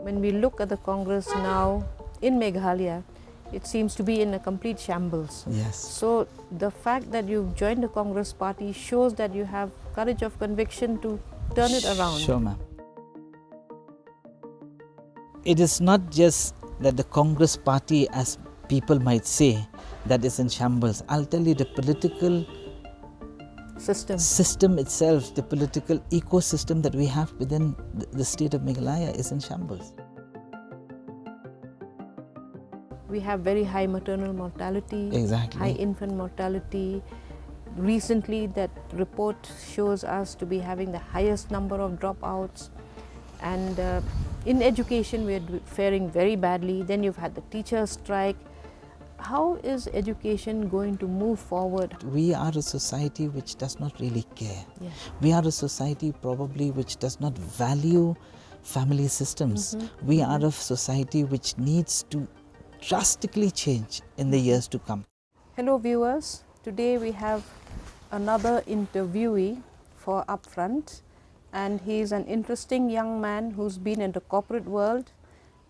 When we look at the Congress now in Meghalaya, it seems to be in a complete shambles. Yes. So the fact that you've joined the Congress party shows that you have courage of conviction to turn it around. Sure, ma'am. It is not just that the Congress party, as people might say, that is in shambles. I'll tell you, the political system itself, the political ecosystem that we have within the state of Meghalaya is in shambles. We have very high maternal mortality, Exactly. high infant mortality. Recently, that report shows us to be having the highest number of dropouts. And in education, we are faring very badly. Then you've had the teachers' strike. How is education going to move forward? We are a society which does not really care. Yeah. We are a society probably which does not value family systems. We are a society which needs to drastically change in the years to come. Hello viewers, today we have another interviewee for Upfront, and he is an interesting young man who's been in the corporate world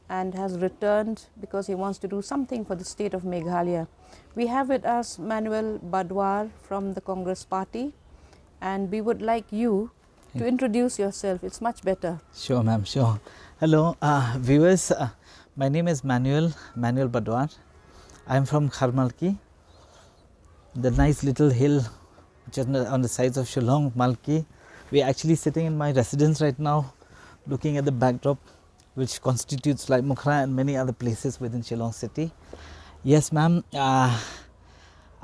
and has returned because he wants to do something for the state of Meghalaya. We have with us Manuel Badwar from the Congress party, and we would like you to introduce yourself. It's much better. Sure, ma'am, sure. Hello, viewers. My name is Manuel Badwar. I am from Kharmalki, the nice little hill just on the sides of Shillong, Malki. We are actually sitting in my residence right now, looking at the backdrop, which constitutes like Mukhra and many other places within Shillong city. Yes, ma'am. I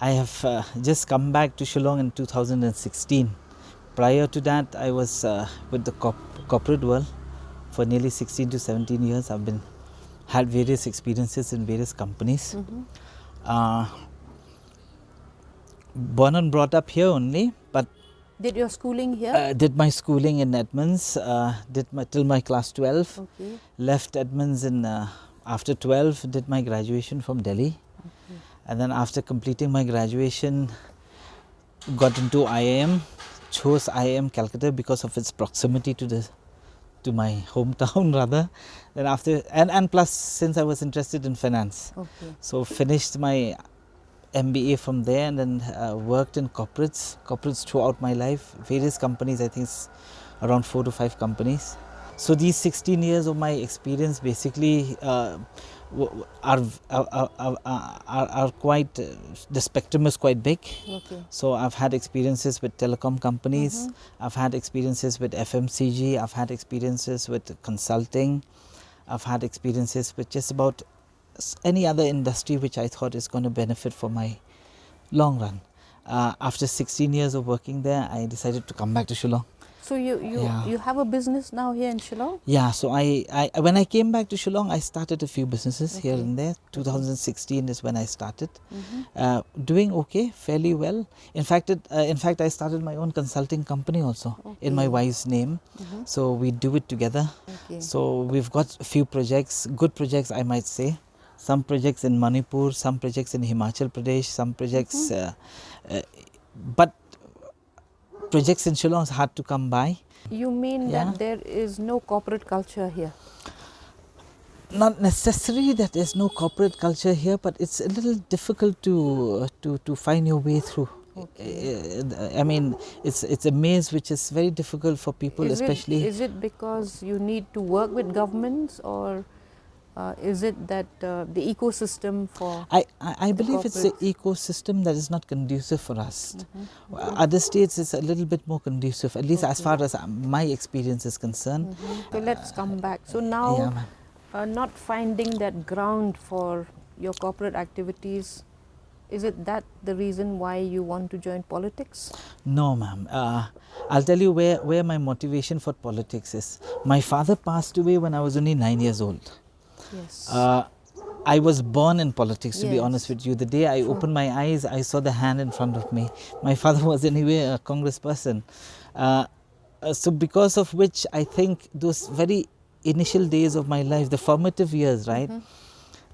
have just come back to Shillong in 2016. Prior to that, I was with the corporate world for nearly 16 to 17 years. I've had various experiences in various companies. Born and brought up here only, but did your schooling here? Did my schooling in Edmonds, till my class 12. Okay. Left Edmonds after 12, did my graduation from Delhi. Okay. And then after completing my graduation, got into IIM, chose IIM Calcutta because of its proximity to my hometown rather. Then after, and plus since I was interested in finance. Okay. So finished my MBA from there, and then worked in corporates throughout my life, various companies, I think around 4 to 5 companies. So these 16 years of my experience basically are quite, the spectrum is quite big. Okay. So I've had experiences with telecom companies, I've had experiences with FMCG, I've had experiences with consulting, I've had experiences with just about any other industry which I thought is going to benefit for my long run. After 16 years of working there, I decided to come back to Shillong. So you have a business now here in Shillong? Yeah, so I when I came back to Shillong, I started a few businesses here and there. 2016 is when I started. Doing okay, fairly well. In fact, I started my own consulting company also in my wife's name. So we do it together. Okay. So we've got a few projects, good projects I might say. Some projects in Manipur, some projects in Himachal Pradesh, some projects, but projects in Shillong is hard to come by. You mean that there is no corporate culture here? Not necessarily that there's no corporate culture here, but it's a little difficult to find your way through. Okay. I mean, it's a maze which is very difficult for people, especially. Is it because you need to work with governments, or is it that the ecosystem for I believe it's the ecosystem that is not conducive for us. Other states is a little bit more conducive, at least as far as my experience is concerned. So let's come back. So now, not finding that ground for your corporate activities, is it that the reason why you want to join politics? No, ma'am. I'll tell you where my motivation for politics is. My father passed away when I was only 9 years old. Yes. I was born in politics, to be honest with you. The day I opened my eyes, I saw the hand in front of me. My father was anyway a congressperson. So because of which, I think those very initial days of my life, the formative years, right?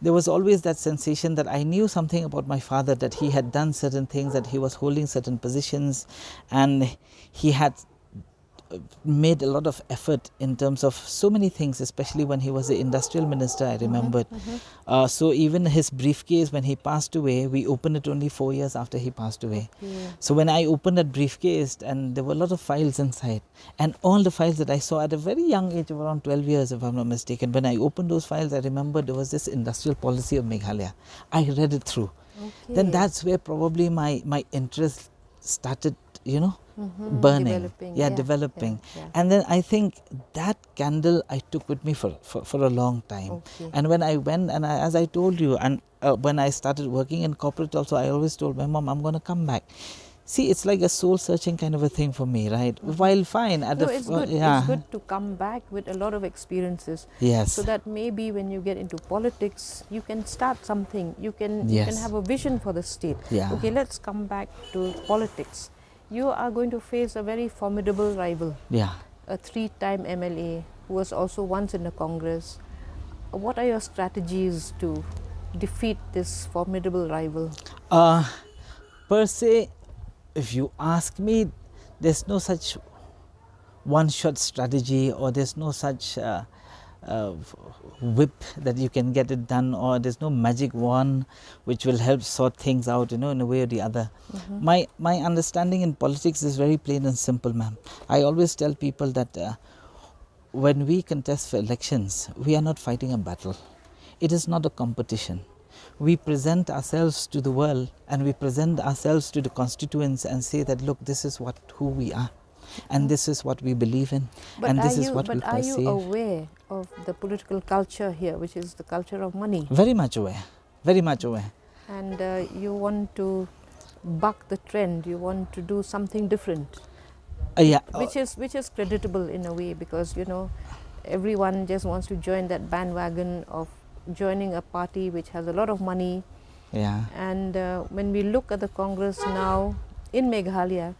There was always that sensation that I knew something about my father, that he had done certain things, that he was holding certain positions, and he had made a lot of effort in terms of so many things, especially when he was the industrial minister, I remembered. So even his briefcase, when he passed away, we opened it only 4 years after he passed away. Yeah. So when I opened that briefcase, and there were a lot of files inside, and all the files that I saw at a very young age of around 12 years, if I'm not mistaken, when I opened those files, I remember there was this industrial policy of Meghalaya. I read it through. Okay. Then that's where probably my interest started, you know, burning, developing. And then I think that candle I took with me for a long time. Okay. And when I went, and as I told you, and when I started working in corporate also, I always told my mom, I'm going to come back. See, it's like a soul searching kind of a thing for me, right? While fine at it's good. It's good to come back with a lot of experiences. Yes. So that maybe when you get into politics, you can start something. You can have a vision for the state. Yeah. Okay, let's come back to politics. You are going to face a very formidable rival. Yeah. A 3-time MLA who was also once in the Congress. What are your strategies to defeat this formidable rival? Per se, if you ask me, there's no such one-shot strategy, or there's no such whip that you can get it done, or there's no magic wand which will help sort things out, you know, in a way or the other. My understanding in politics is very plain and simple, ma'am. I always tell people that when we contest for elections, we are not fighting a battle. It is not a competition. We present ourselves to the world, and we present ourselves to the constituents and say that, look, this is who we are, and this is what we believe in, and this is what we perceive. But are you aware of the political culture here, which is the culture of money? Very much aware, very much aware. And you want to buck the trend, you want to do something different. Yeah. Which is creditable in a way, because, you know, everyone just wants to join that bandwagon of joining a party which has a lot of money. Yeah. And when we look at the Congress now in Meghalaya,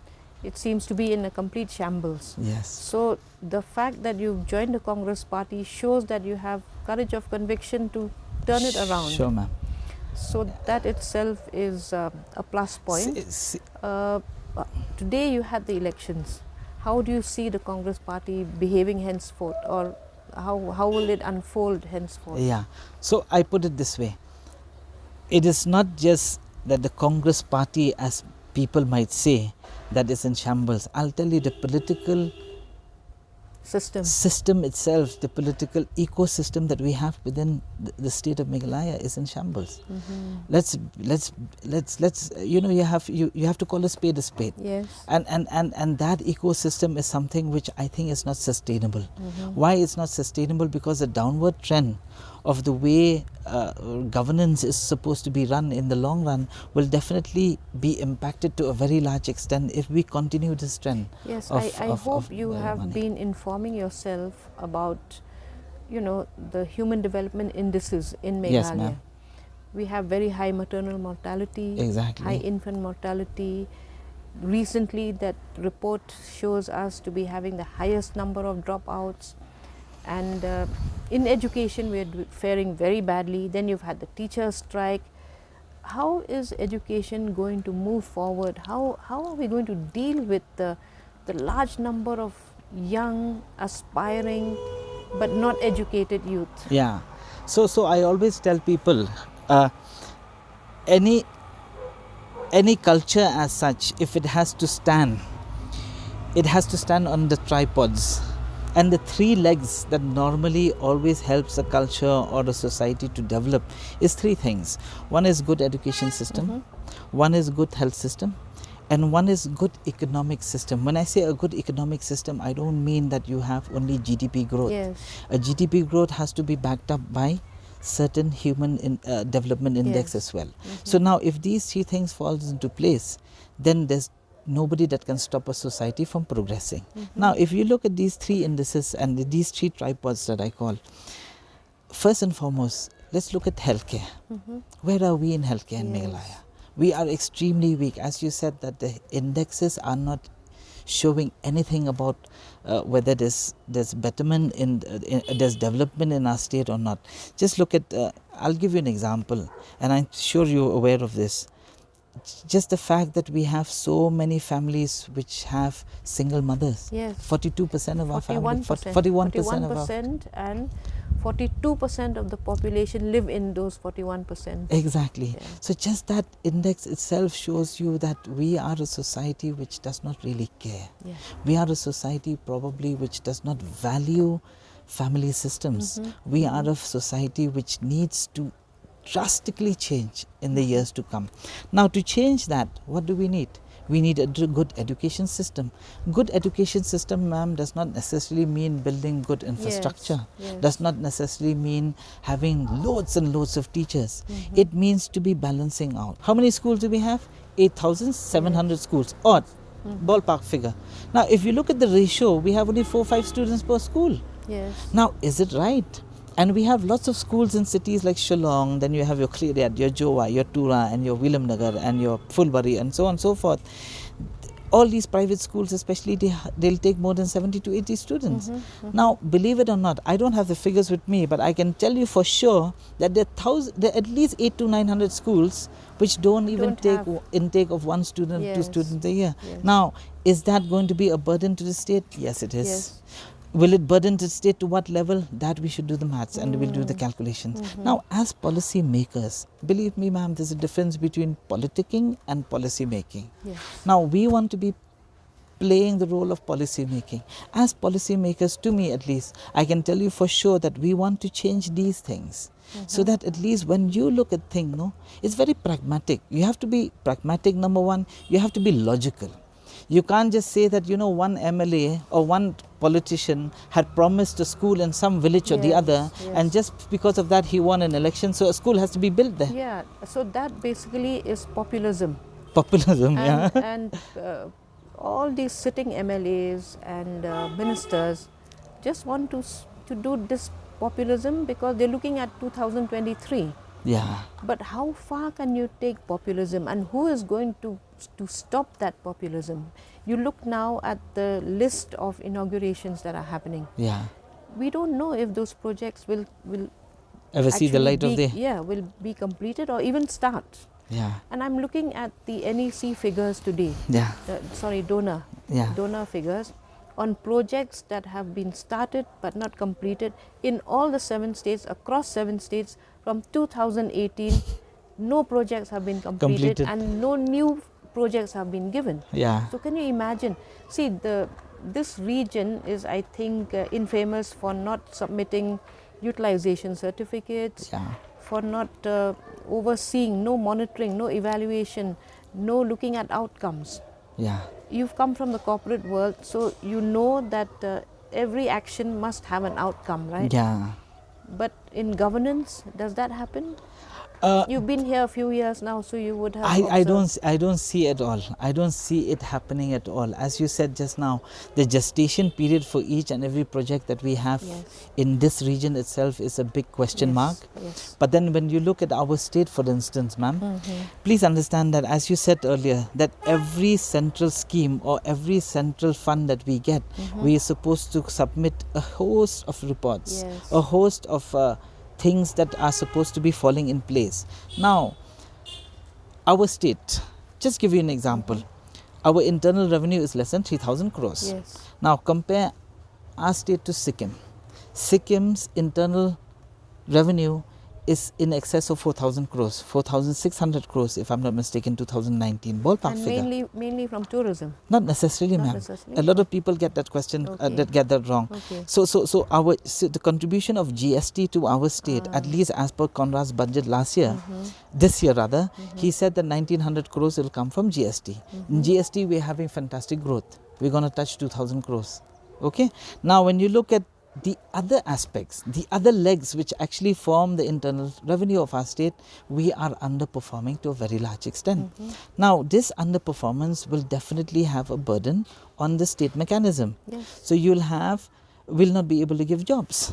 it seems to be in a complete shambles. Yes. So the fact that you've joined the Congress party shows that you have courage of conviction to turn it around. Sure, ma'am. So that itself is a plus point. Today you had the elections. How do you see the Congress party behaving henceforth, or how will it unfold henceforth? Yeah. So I put it this way. It is not just that the Congress party, as people might say, that is in shambles. I'll tell you, the political system itself, the political ecosystem that we have within the state of Meghalaya is in shambles. Let's you know, you have to call a spade a spade. Yes. And that ecosystem is something which I think is not sustainable. Why it's not sustainable? Because the downward trend of the way governance is supposed to be run in the long run will definitely be impacted to a very large extent if we continue this trend. Yes, I hope you have been informing yourself about, you know, the human development indices in Meghalaya. Yes, ma'am. We have very high maternal mortality, exactly, high infant mortality. Recently, that report shows us to be having the highest number of dropouts. And in education, we are faring very badly. Then you've had the teacher strike. How is education going to move forward? How are we going to deal with the large number of young, aspiring, but not educated youth? Yeah. So I always tell people, any culture as such, if it has to stand, it has to stand on the tripods. And the 3 legs that normally always helps a culture or a society to develop is 3 things. One is good education system, one is good health system, and one is good economic system. When I say a good economic system, I don't mean that you have only GDP growth. Yes. A GDP growth has to be backed up by certain human development index as well. So now if these 3 things falls into place, then there's nobody that can stop a society from progressing. Now if you look at these 3 indices and these 3 tripods that I call, first and foremost, let's look at healthcare. Where are we in healthcare in Meghalaya? We are extremely weak. As you said, that the indexes are not showing anything about whether there's betterment there's development in our state or not. Just look at, I'll give you an example, and I'm sure you're aware of this. just the fact that we have so many families which have single mothers. Yes. 42% of our family. 41%. 41% of our 41% and 42% of the population live in those 41%. Exactly. Yeah. So just that index itself shows you that we are a society which does not really care. Yeah. We are a society probably which does not value family systems. We are a society which needs to drastically change in the years to come. Now, to change that, what do we need? We need a good education system. Good education system, ma'am, does not necessarily mean building good infrastructure. Yes. Does not necessarily mean having loads and loads of teachers. It means to be balancing out. How many schools do we have? 8,700 schools, odd, ballpark figure. Now, if you look at the ratio, we have only 4 or 5 students per school. Yes. Now, is it right? And we have lots of schools in cities like Shillong, then you have your Cleariat, your Jowa, your Tura, and your Williamnagar, and your Fulbury, and so on and so forth. All these private schools especially, they'll take more than 70 to 80 students. Now, believe it or not, I don't have the figures with me, but I can tell you for sure that there are at least 800 to 900 schools which don't even take intake of 1 student, Yes. 2 students a year. Yes. Now, is that going to be a burden to the state? Yes, it is. Yes. Will it burden the state to what level? That we should do the maths and we'll do the calculations. Now, as policy makers, believe me, ma'am, there's a difference between politicking and policy making. Yes. Now, we want to be playing the role of policy making. As policy makers, to me at least, I can tell you for sure that we want to change these things. So that at least when you look at things, no, it's very pragmatic. You have to be pragmatic, number one. You have to be logical. You can't just say that, one MLA or one politician had promised a school in some village or the other, and just because of that he won an election, so a school has to be built there. Yeah, so that basically is populism. Populism, yeah. And all these sitting MLAs and ministers just want to do this populism because they're looking at 2023. Yeah. But how far can you take populism, and who is going to stop that populism? You look now at the list of inaugurations that are happening. Yeah. We don't know if those projects will ever see the light of day. Yeah, will be completed or even start. Yeah. And I'm looking at the NEC figures today. Yeah. Donor. Yeah. Donor figures on projects that have been started but not completed in all the 7 states, across 7 states. From 2018, no projects have been completed and no new projects have been given. Yeah. So can you imagine? See, this region is, I think, infamous for not submitting utilization certificates, for not overseeing, no monitoring, no evaluation, no looking at outcomes. Yeah. You've come from the corporate world, so you know that every action must have an outcome, right? Yeah. But in governance, does that happen? You've been here a few years now, so you would have I don't see at all. I don't see it happening at all. As you said just now, the gestation period for each and every project that we have in this region itself is a big question mark. Yes. But then when you look at our state, for instance, ma'am, please understand that, as you said earlier, that every central scheme or every central fund that we get, we are supposed to submit a host of reports, a host of things that are supposed to be falling in place. Now, our state, just give you an example, our internal revenue is less than 3,000 crores. Yes. Now, compare our state to Sikkim. Sikkim's internal revenue is in excess of 4,000 crores, 4,600 crores if I'm not mistaken, 2019, ballpark and figure. mainly from tourism? Not necessarily, ma'am. A lot of people get that question, get that wrong. So the contribution of GST to our state, at least as per Conrad's budget last year, this year rather, he said that 1,900 crores will come from GST. In GST, we're having fantastic growth. We're going to touch 2,000 crores. Okay. Now, when you look at the other aspects, the other legs which actually form the internal revenue of our state, we are underperforming to a very large extent. Now, this underperformance will definitely have a burden on the state mechanism. So will not be able to give jobs.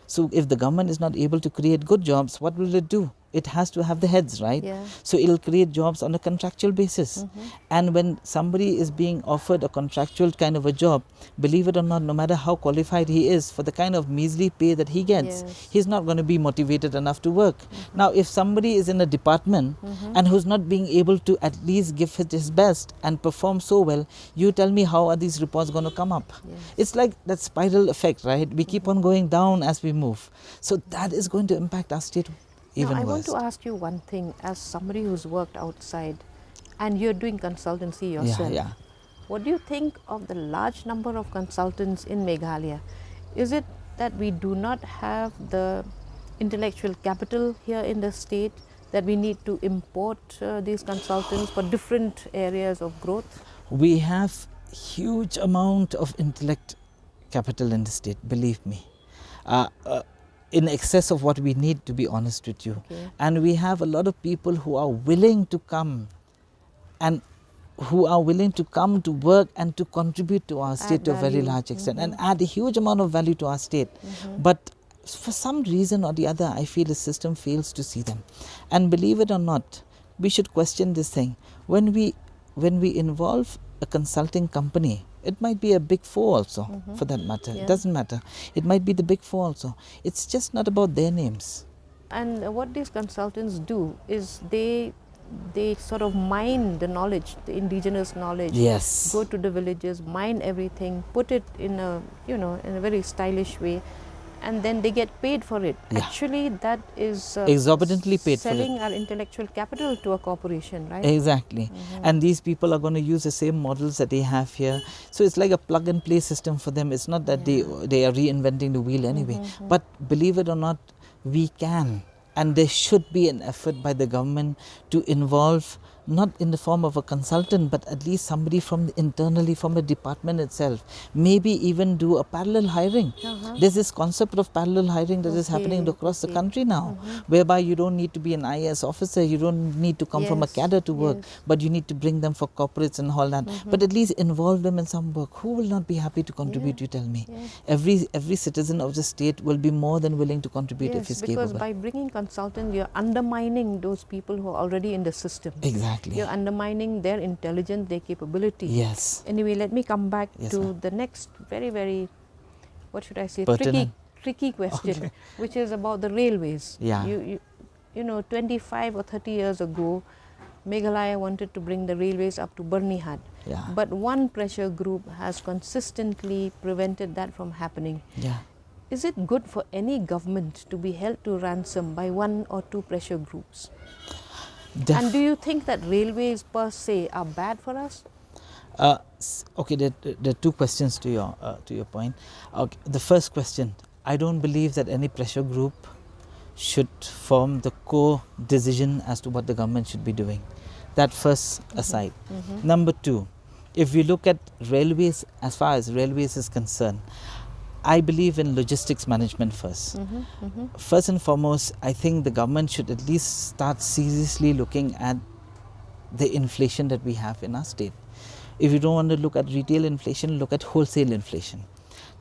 So if the government is not able to create good jobs, what will it do? it has to have the heads, right? Yeah. So it'll create jobs on a contractual basis. And when somebody is being offered a contractual kind of a job, believe it or not, no matter how qualified he is, for the kind of measly pay that he gets, Yes. he's not going to be motivated enough to work. Now, if somebody is in a department and who's not being able to at least give it his best and perform so well, you tell me how are these reports going to come up? Yes. It's like that spiral effect, right? We keep on going down as we move. So that is going to impact our state even now, I worse. want to ask you one thing as somebody who's worked outside and you're doing consultancy yourself. Yeah. What do you think of the large number of consultants in Meghalaya? Is it that we do not have the intellectual capital here in the state, that we need to import these consultants for different areas of growth? We have huge amount of intellect capital in the state, believe me. In excess of what we need, to be honest with you. Okay. And we have a lot of people who are willing to come and who are willing to come to work and to contribute to our state to a very value. large extent and add a huge amount of value to our state. But for some reason or the other, I feel the system fails to see them. And believe it or not, we should question this thing. When we involve a consulting company, it might be a big four also, for that matter. Yeah. It doesn't matter. It might be the big four also. It's just not about their names. And what these consultants do is they sort of mine the knowledge, the indigenous knowledge. Yes. Go to the villages, mine everything, put it in a in a very stylish way, and then they get paid for it. Yeah. Actually, that is Exorbitantly paid for it. selling our intellectual capital to a corporation, right? Exactly. And these people are going to use the same models that they have here. So it's like a plug and play system for them. It's not that they are reinventing the wheel anyway. But believe it or not, we can. And there should be an effort by the government to involve, not in the form of a consultant, but at least somebody from internally from the department itself. Maybe even do a parallel hiring. There's this concept of parallel hiring that is happening across the country now, whereby you don't need to be an IAS officer, you don't need to come from a Yes, cadre to work, but you need to bring them for corporates and all that. But at least involve them in some work. Who will not be happy to contribute, you tell me? Every citizen of the state will be more than willing to contribute if he's because capable. by bringing consultants, you're undermining those people who are already in the system. Exactly. You're undermining their intelligence, their capability. Yes. Anyway, let me come back Yes, to ma'am. the next very, what should I say, Pertinent. tricky question, Okay. which is about the railways. Yeah. You know, 25 or 30 years ago, Meghalaya wanted to bring the railways up to Birmingham. Yeah. But one pressure group has consistently prevented that from happening. Yeah. Is it good for any government to be held to ransom by one or two pressure groups? And do you think that railways per se are bad for us? Okay, there are two questions to your point. Okay, the first question, I don't believe that any pressure group should form the core decision as to what the government should be doing. That first aside. Number two, if we look at railways, as far as railways is concerned, I believe in logistics management first. First and foremost, I think the government should at least start seriously looking at the inflation that we have in our state. If you don't want to look at retail inflation, look at wholesale inflation.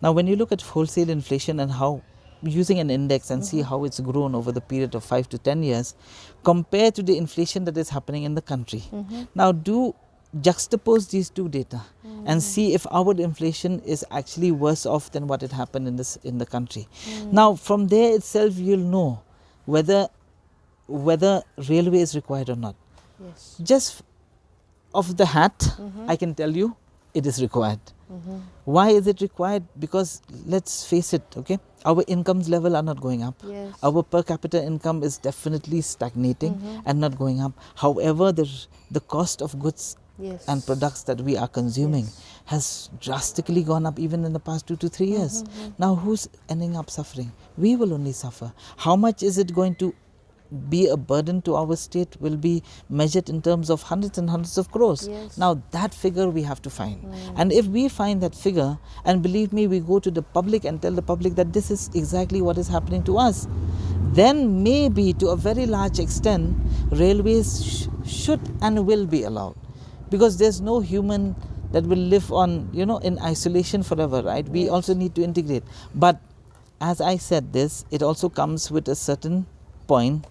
Now, when you look at wholesale inflation and how, using an index and see how it's grown over the period of 5 to 10 years, compared to the inflation that is happening in the country. Now, do juxtapose these two data and see if our inflation is actually worse off than what had happened in the country. Now, from there itself, you'll know whether railway is required or not. Yes. Just off the hat, I can tell you it is required. Why is it required? Because let's face it, okay, our incomes level are not going up. Yes. Our per capita income is definitely stagnating and not going up. However, the cost of goods and products that we are consuming has drastically gone up even in the past 2 to 3 years. Now, who's ending up suffering? We will only suffer. How much is it going to be a burden to our state will be measured in terms of hundreds and hundreds of crores. Yes. Now, that figure we have to find. And if we find that figure, and believe me, we go to the public and tell the public that this is exactly what is happening to us, then maybe to a very large extent, railways should and will be allowed. Because there's no human that will live on, in isolation forever, right? We also need to integrate. But as I said this, it also comes with a certain point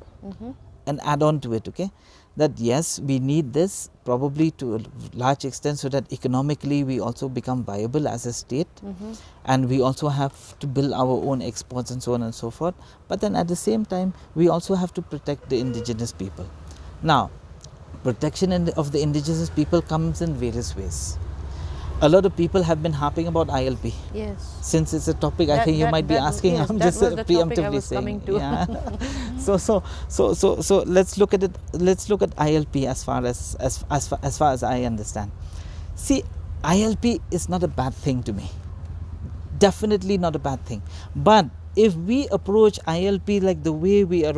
an add-on to it, okay, that yes, we need this probably to a large extent so that economically we also become viable as a state, and we also have to build our own exports and so on and so forth. But then at the same time, we also have to protect the indigenous people. Now, protection of the indigenous people comes in various ways. A lot of people have been harping about ILP. Yes. Since it's a topic I think you might be asking, yes, I'm that just was the topic I preemptively was saying. coming to. Yeah. So let's look at it. Let's look at ILP as far as I understand. See, ILP is not a bad thing to me. Definitely not a bad thing. But if we approach ILP like the way we are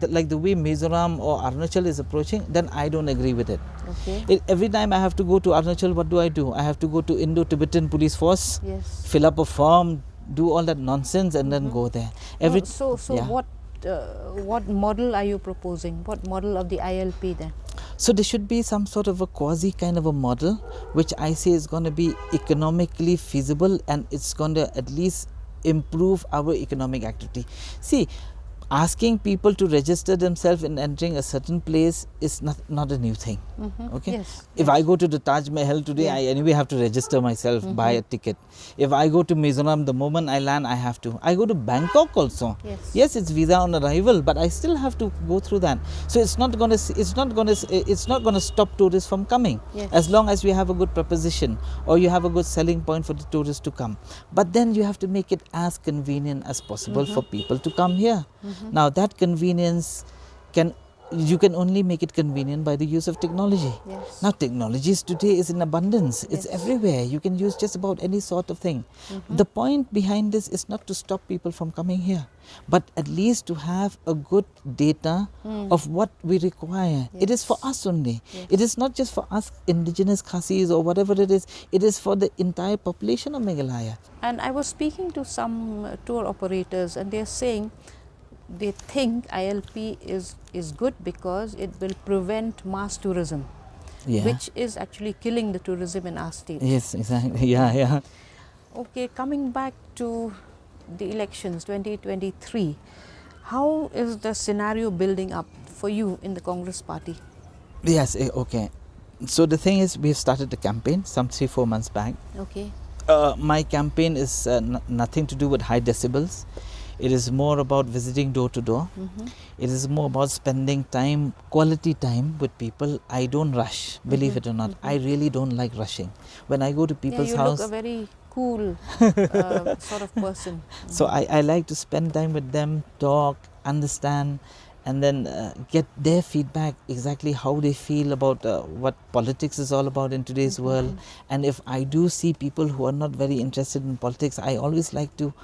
like the way Mizoram or Arunachal is approaching, then I don't agree with it. Okay. Every time I have to go to Arunachal, what do? I have to go to Indo-Tibetan Police Force, Yes. fill up a form, do all that nonsense, and then go there. So yeah. what model are you proposing? What model of the ILP then? So there should be some sort of a quasi kind of a model, which I say is going to be economically feasible, and it's going to at least improve our economic activity. See, asking people to register themselves in entering a certain place is not a new thing. Okay. Yes. If I go to the Taj Mahal today, Yeah. I anyway have to register myself, buy a ticket. If I go to Mizoram, the moment I land, I have to. I go to Bangkok also. Yes. Yes, it's visa on arrival, but I still have to go through that. So it's not going to stop tourists from coming. Yes. As long as we have a good proposition or you have a good selling point for the tourists to come. But then you have to make it as convenient as possible for people to come here. Now that convenience you can only make it convenient by the use of technology. Yes. Now technologies today is in abundance. It's everywhere. You can use just about any sort of thing. The point behind this is not to stop people from coming here, but at least to have a good data of what we require. It is for us only. It is not just for us indigenous Khasis or whatever it is. It is for the entire population of Meghalaya. And I was speaking to some tour operators, and they are saying they think ILP is good because it will prevent mass tourism, which is actually killing the tourism in our state. Yes, exactly. Yeah. Okay, coming back to the elections 2023, how is the scenario building up for you in the Congress party? Yes, okay. So the thing is, we've started the campaign some 3-4 months back. Okay. My campaign is nothing to do with high decibels. It is more about visiting door to door. It is more about spending time, quality time with people. I don't rush, believe it or not. I really don't like rushing. When I go to people's house, you look a very cool sort of person. So I like to spend time with them, talk, understand, and then get their feedback, exactly how they feel about what politics is all about in today's world. And if I do see people who are not very interested in politics, I always like to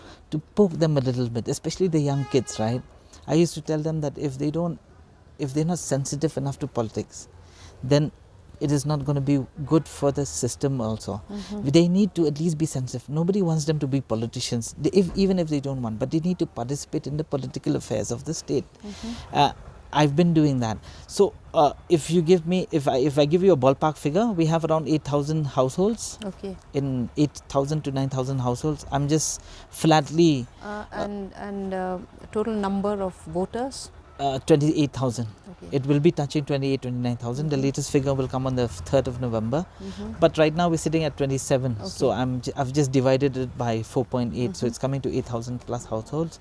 poke them a little bit, especially the young kids, right? I used to tell them that if they're not sensitive enough to politics, then it is not going to be good for the system also. They need to at least be sensitive. Nobody wants them to be politicians, even if they don't want, but they need to participate in the political affairs of the state. I've been doing that. So if I give you a ballpark figure, we have around 8,000 households. Okay. In 8,000 to 9,000 households. I'm just flatly total number of voters? 28,000. Okay. It will be touching 29,000. The latest figure will come on the 3rd of November. But right now we're sitting at 27. Okay. So I've just divided it by 4.8. So it's coming to 8,000 plus households.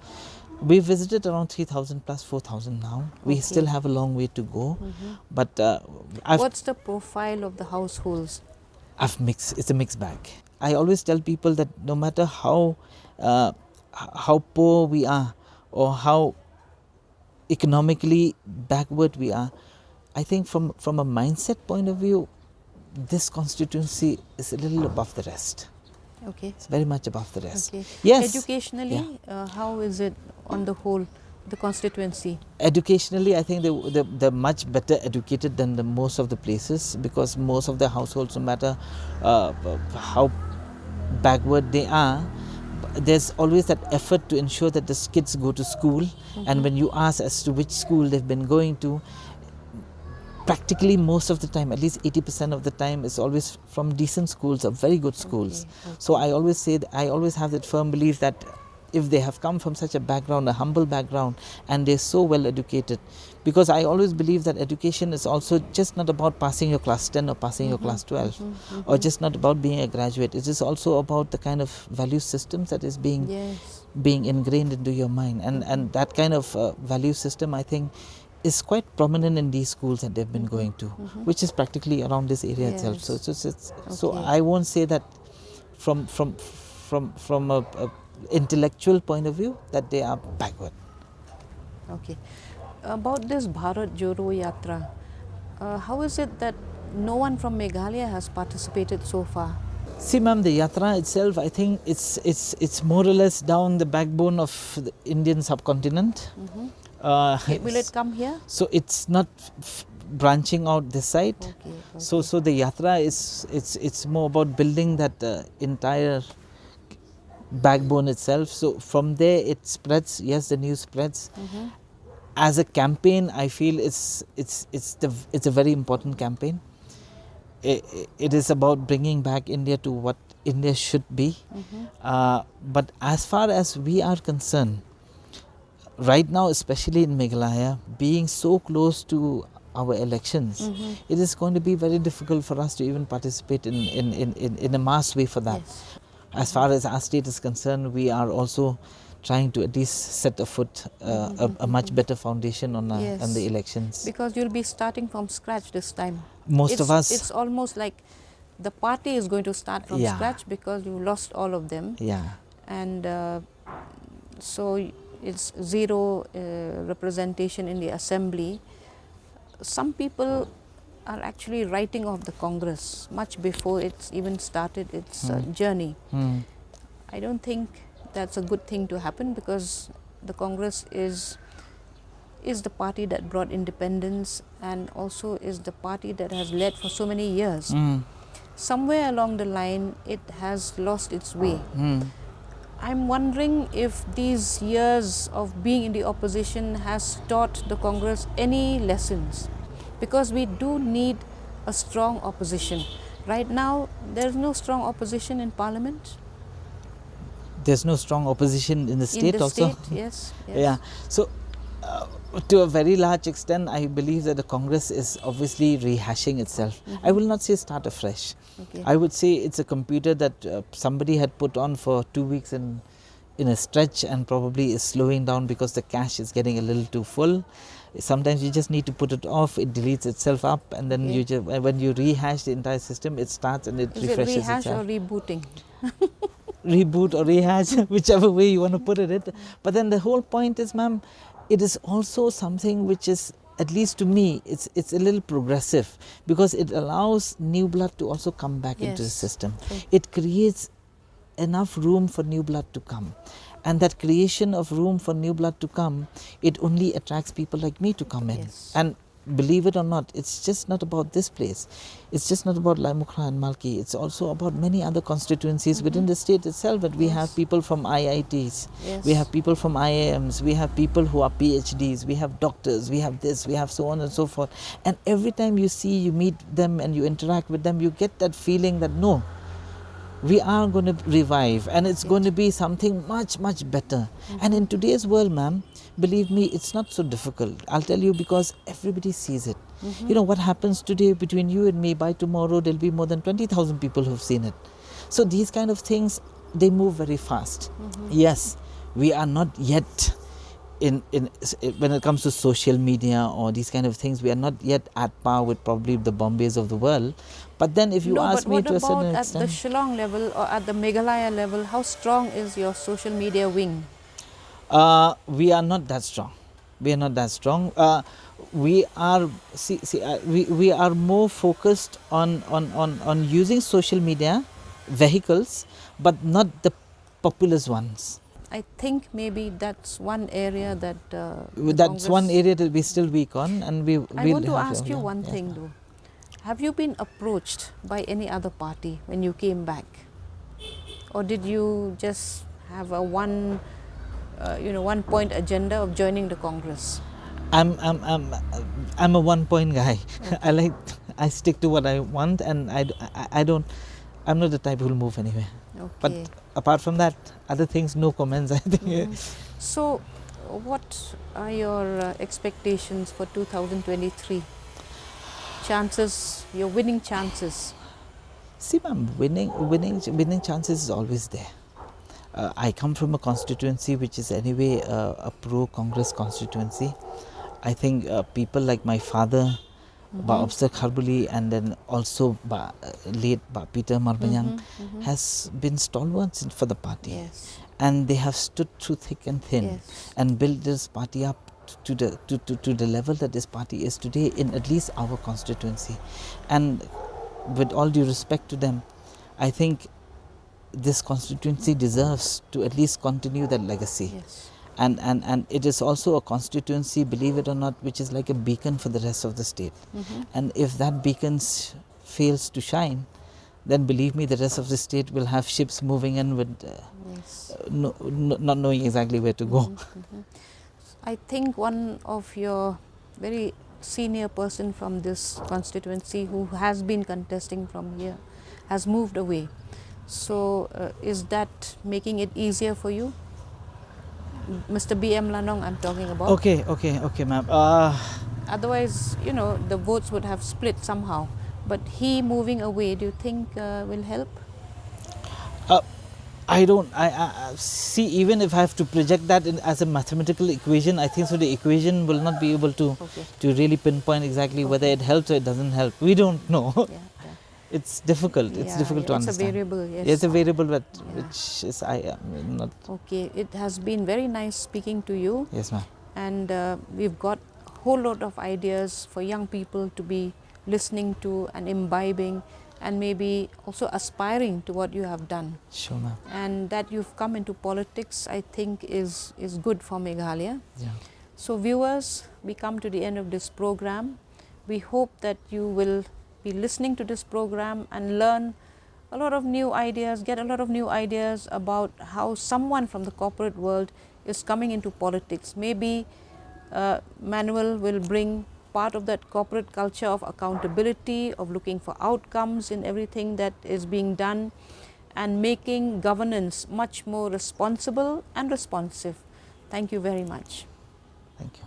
We visited around 3,000 plus 4,000 now. We still have a long way to go. But what's the profile of the households? It's a mixed bag. I always tell people that no matter how poor we are or how economically backward we are, I think from a mindset point of view, this constituency is a little above the rest. Okay. It's very much above the rest. Okay. Yes. Educationally, how is it on the whole, the constituency? Educationally, I think they're much better educated than most of the places, because most of the households, no matter how backward they are, there's always that effort to ensure that the kids go to school. And when you ask as to which school they've been going to, practically most of the time, at least 80% of the time, is always from decent schools or very good schools. So I always say that I always have that firm belief that if they have come from such a background, a humble background, and they're so well educated. Because I always believe that education is also just not about passing your class 10 or passing your class 12, or just not about being a graduate. It is also about the kind of value systems that is being ingrained into your mind, and that kind of value system, I think, is quite prominent in these schools that they've been going to, which is practically around this area itself. So I won't say that from a intellectual point of view that they are backward. Okay. About this Bharat Jodo Yatra, how is it that no one from Meghalaya has participated so far? See, ma'am, the yatra itself, I think it's more or less down the backbone of the Indian subcontinent. Will it come here? So it's not branching out this side. Okay. So the yatra it's more about building that entire backbone itself. So from there it spreads. Yes, the news spreads. As a campaign, I feel it's a very important campaign. It is about bringing back India to what India should be. But as far as we are concerned, right now, especially in Meghalaya, being so close to our elections, it is going to be very difficult for us to even participate in a mass way for that. Yes. As far as our state is concerned, we are also trying to at least set afoot a much better foundation on the elections. Because you'll be starting from scratch this time. Most of us. It's almost like the party is going to start from scratch because you lost all of them. Yeah. And so it's zero representation in the assembly. Some people are actually writing off the Congress much before it's even started its journey. I don't think that's a good thing to happen, because the Congress is the party that brought independence, and also is the party that has led for so many years. Somewhere along the line it has lost its way. I'm wondering if these years of being in the opposition has taught the Congress any lessons, because we do need a strong opposition. Right now there's no strong opposition in Parliament. There's no strong opposition in the state in the also. State, yes. Yeah. So to a very large extent, I believe that the Congress is obviously rehashing itself. I will not say start afresh. Okay. I would say it's a computer that somebody had put on for 2 weeks in a stretch, and probably is slowing down because the cache is getting a little too full. Sometimes you just need to put it off, it deletes itself up, and then you just, when you rehash the entire system, it starts and it refreshes itself. Is it rehash or rebooting? Reboot or rehash, whichever way you want to put it. But then the whole point is, ma'am, it is also something which is, at least to me, it's a little progressive, because it allows new blood to also come back into the system. It creates enough room for new blood to come, and that creation of room for new blood to come, it only attracts people like me to come in. And believe it or not, it's just not about this place. It's just not about Laimukra and Malki. It's also about many other constituencies within the state itself. That we have people from IITs, we have people from IIMs, we have people who are PhDs, we have doctors, we have this, we have so on and so forth. And every time you meet them and you interact with them, you get that feeling that no, we are going to revive, and it's going to be something much, much better. And in today's world, ma'am, believe me, it's not so difficult. I'll tell you, because everybody sees it. You know what happens today between you and me, by tomorrow there'll be more than 20,000 people who've seen it. So these kind of things, they move very fast. Yes, we are not yet in when it comes to social media or these kind of things, we are not yet at par with probably the Bombays of the world. But then if you ask me to a certain extent... at the Shillong level or at the Meghalaya level, how strong is your social media wing? We are not that strong. We are not that strong. We are we are more focused on using social media vehicles, but not the populous ones. I think maybe that's one area that that's one area that we're still weak on, and I want to ask you one thing though. Have you been approached by any other party when you came back, or did you just have a one point agenda of joining the Congress? I'm a one point guy. I stick to what I want, and I'm not the type who will move anywhere. Okay. But apart from that, other things, no comments, I think. So, what are your expectations for 2023? Chances, your winning chances. See, ma'am, winning chances is always there. I come from a constituency which is anyway a pro-Congress constituency. I think people like my father, Officer Kharbuli, and then also late Peter Marbanyang has been stalwarts for the party. Yes. And they have stood through thick and thin Yes. and built this party up to the level that this party is today in at least our constituency. And with all due respect to them, I think this constituency deserves to at least continue that legacy. Yes. And it is also a constituency, believe it or not, which is like a beacon for the rest of the state. And if that beacon fails to shine, then believe me, the rest of the state will have ships moving in with Yes. not knowing exactly where to go. I think one of your very senior person from this constituency who has been contesting from here has moved away. So is that making it easier for you? Mr. B.M. Lanong I'm talking about. Okay, ma'am. Otherwise, you know, the votes would have split somehow. But he moving away, do you think will help? I don't. I see. Even if I have to project that as a mathematical equation, I think so. The equation will not be able to really pinpoint exactly whether it helps or it doesn't help. We don't know. Yeah. It's difficult. It's difficult to understand. It's a variable. Yes. It's a variable, but which is not. Okay. It has been very nice speaking to you. Yes, ma'am. And we've got a whole lot of ideas for young people to be listening to and imbibing, and maybe also aspiring to what you have done. Sure, ma'am. And that you've come into politics, I think is good for Meghalaya. Yeah. So viewers, we come to the end of this program. We hope that you will be listening to this program and learn a lot of new ideas, get a lot of new ideas about how someone from the corporate world is coming into politics. Maybe Manuel will bring part of that corporate culture of accountability, of looking for outcomes in everything that is being done, and making governance much more responsible and responsive. Thank you very much. Thank you.